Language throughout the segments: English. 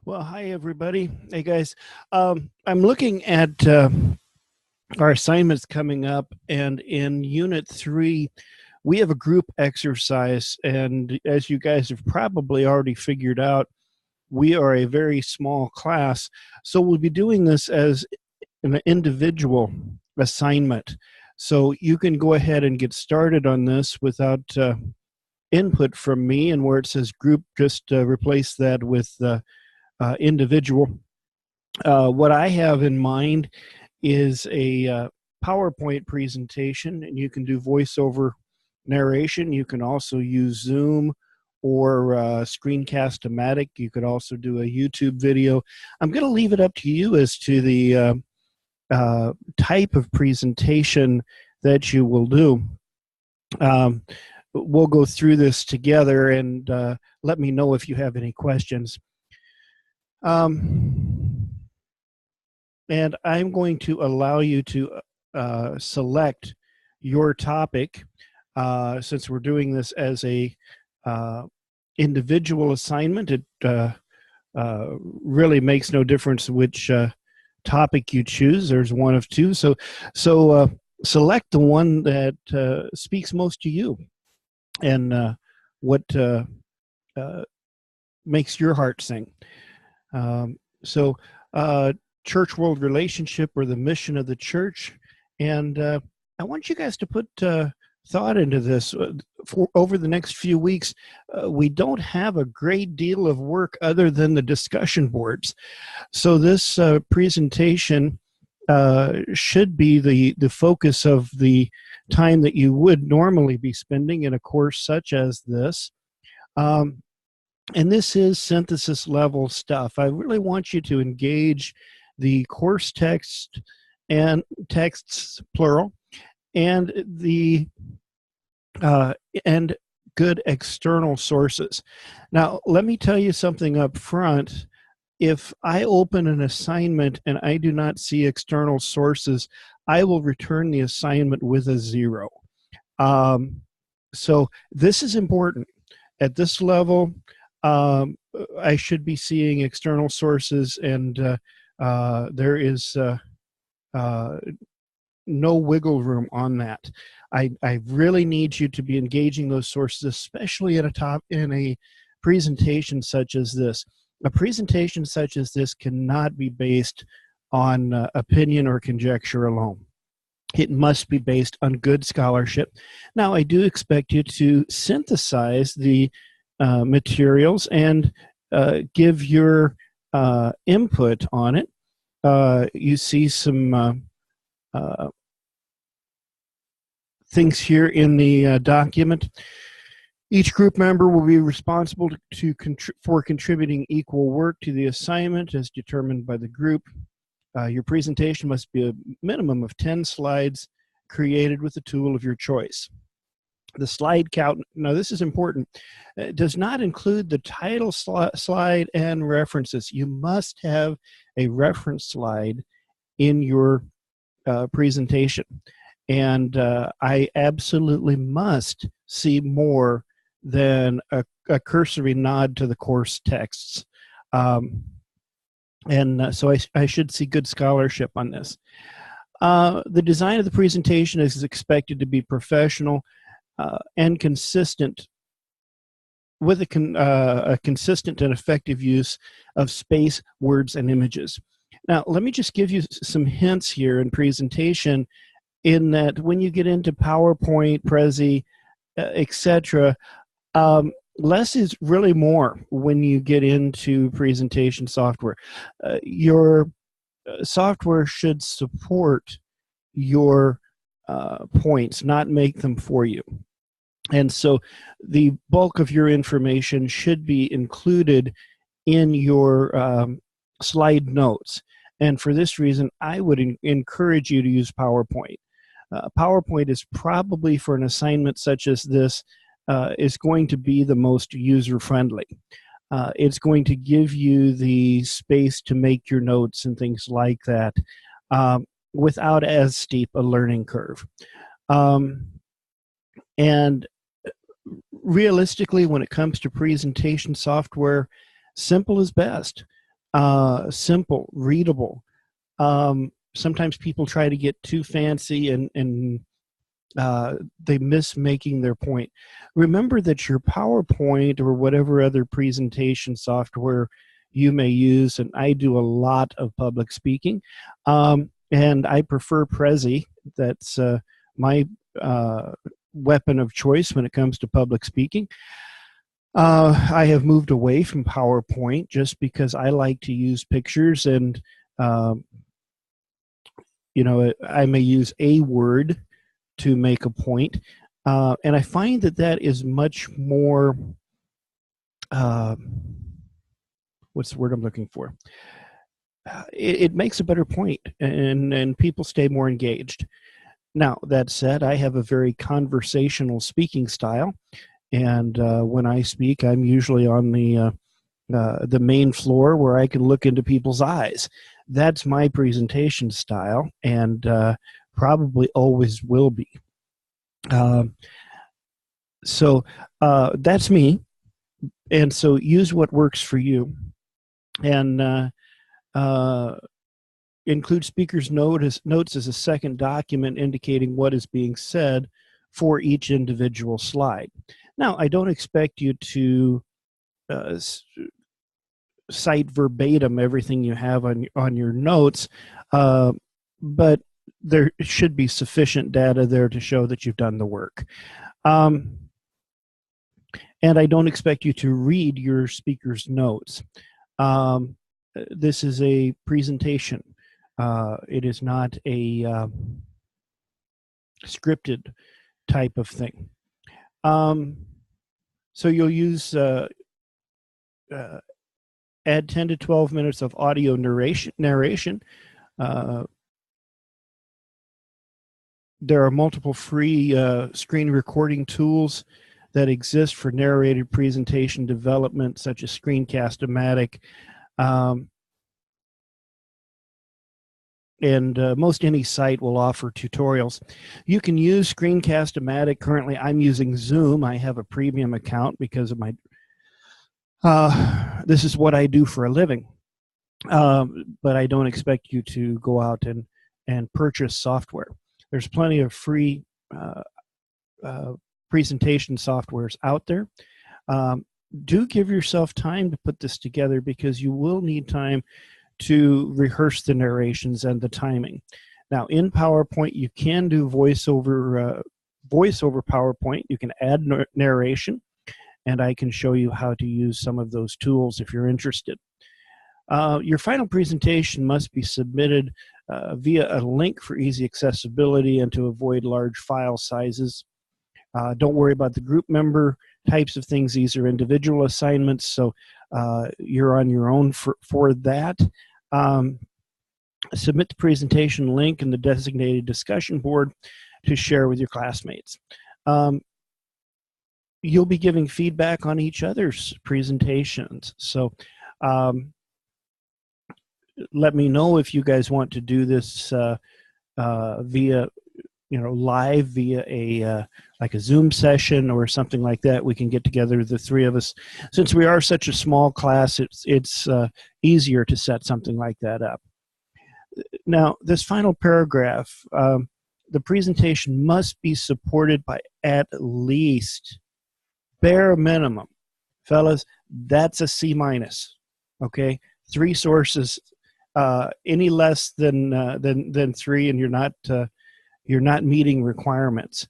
Well, hi everybody. Hey guys. I'm looking at our assignments coming up, and in Unit 3, we have a group exercise. And as you guys have probably already figured out, we are a very small class. So we'll be doing this as an individual assignment. So you can go ahead and get started on this without input from me. And where it says group, just replace that with individual. What I have in mind is a PowerPoint presentation, and you can do voiceover narration. You can also use Zoom or Screencast-O-Matic. You could also do a YouTube video. I'm going to leave it up to you as to the type of presentation that you will do. We'll go through this together, and let me know if you have any questions. And I'm going to allow you to select your topic, since we're doing this as a individual assignment. It really makes no difference which topic you choose. There's one of two. So select the one that speaks most to you, and what makes your heart sing. Church-world relationship, or the mission of the church. And I want you guys to put thought into this. For over the next few weeks, we don't have a great deal of work other than the discussion boards. So this presentation should be the focus of the time that you would normally be spending in a course such as this. And this is synthesis level stuff. I really want you to engage the course text and texts, plural, and the and good external sources. Now, let me tell you something up front. If I open an assignment and I do not see external sources, I will return the assignment with a 0. So this is important. At this level, I should be seeing external sources, and there is no wiggle room on that. I really need you to be engaging those sources, especially in a presentation such as this. A presentation such as this cannot be based on opinion or conjecture alone. It must be based on good scholarship. Now, I do expect you to synthesize the materials and give your input on it. You see some things here in the document. Each group member will be responsible for contributing equal work to the assignment as determined by the group. Your presentation must be a minimum of 10 slides created with the tool of your choice. The slide count, now this is important, does not include the title slide and references. You must have a reference slide in your presentation. And I absolutely must see more than a cursory nod to the course texts. So I should see good scholarship on this. The design of the presentation is expected to be professional and consistent, with a consistent and effective use of space, words, and images. Now, let me just give you some hints here in presentation, in that when you get into PowerPoint, Prezi, etc., less is really more when you get into presentation software. Your software should support your points, not make them for you. And so the bulk of your information should be included in your slide notes. And for this reason, I would encourage you to use PowerPoint. PowerPoint is probably, for an assignment such as this, is going to be the most user-friendly. It's going to give you the space to make your notes and things like that without as steep a learning curve. And realistically, when it comes to presentation software, simple is best. simple, readable. Sometimes people try to get too fancy and they miss making their point. Remember that your PowerPoint or whatever other presentation software you may use, and I do a lot of public speaking, and I prefer Prezi. That's my weapon of choice when it comes to public speaking. I have moved away from PowerPoint just because I like to use pictures, and I may use a word to make a point, and I find that that is much more. What's the word I'm looking for? It makes a better point, and people stay more engaged. Now, that said, I have a very conversational speaking style, and when I speak, I'm usually on the main floor where I can look into people's eyes. That's my presentation style, and probably always will be. So that's me, and so use what works for you, and include speaker's notes as a second document indicating what is being said for each individual slide. Now, I don't expect you to cite verbatim everything you have on your notes, but there should be sufficient data there to show that you've done the work. And I don't expect you to read your speaker's notes. This is a presentation. It is not a scripted type of thing. So you'll use add 10 to 12 minutes of audio narration. There are multiple free screen recording tools that exist for narrated presentation development, such as Screencast-O-Matic. And most any site will offer tutorials. You can use Screencast-O-Matic. Currently, I'm using Zoom. I have a premium account because of my, this is what I do for a living. But I don't expect you to go out and purchase software. There's plenty of free presentation softwares out there. Do give yourself time to put this together, because you will need time to rehearse the narrations and the timing. Now, in PowerPoint, you can do voice over PowerPoint. You can add narration, and I can show you how to use some of those tools if you're interested. Your final presentation must be submitted via a link for easy accessibility and to avoid large file sizes. Don't worry about the group member types of things. These are individual assignments, so you're on your own for that. Submit the presentation link in the designated discussion board to share with your classmates. You'll be giving feedback on each other's presentations, so let me know if you guys want to do this via, live via a like a Zoom session or something like that. We can get together, the three of us. Since we are such a small class, it's easier to set something like that up. Now, this final paragraph, the presentation must be supported by at least, bare minimum, fellas, that's a C-, okay? 3 sources. Any less than 3, and you're not meeting requirements.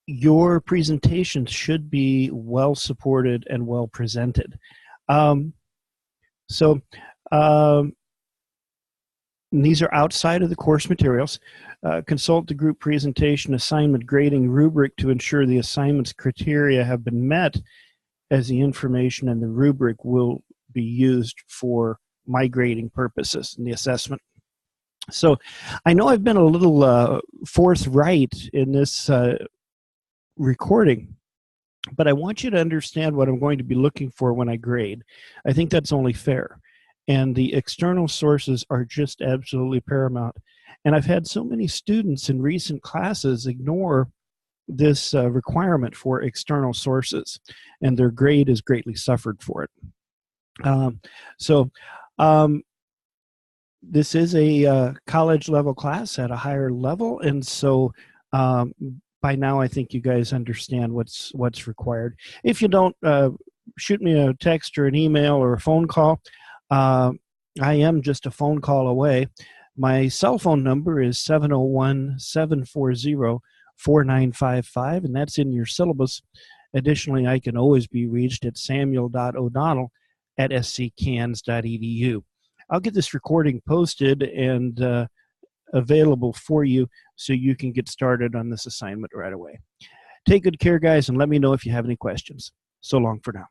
Your presentation should be well supported and well presented. These are outside of the course materials. Consult the group presentation assignment grading rubric to ensure the assignment's criteria have been met, as the information in the rubric will be used for my grading purposes in the assessment. So I know I've been a little forthright in this recording, but I want you to understand what I'm going to be looking for when I grade. I think that's only fair. And the external sources are just absolutely paramount. And I've had so many students in recent classes ignore this requirement for external sources, and their grade has greatly suffered for it. Um, so um, this is a college level class at a higher level, and so um, by now I think you guys understand what's required. If you don't, shoot me a text or an email or a phone call. Uh, I am just a phone call away. My cell phone number is 701-740-4955, and that's in your syllabus. Additionally, I can always be reached at samuel.o'donnell@sccans.edu. I'll get this recording posted and available for you so you can get started on this assignment right away. Take good care, guys, and let me know if you have any questions. So long for now.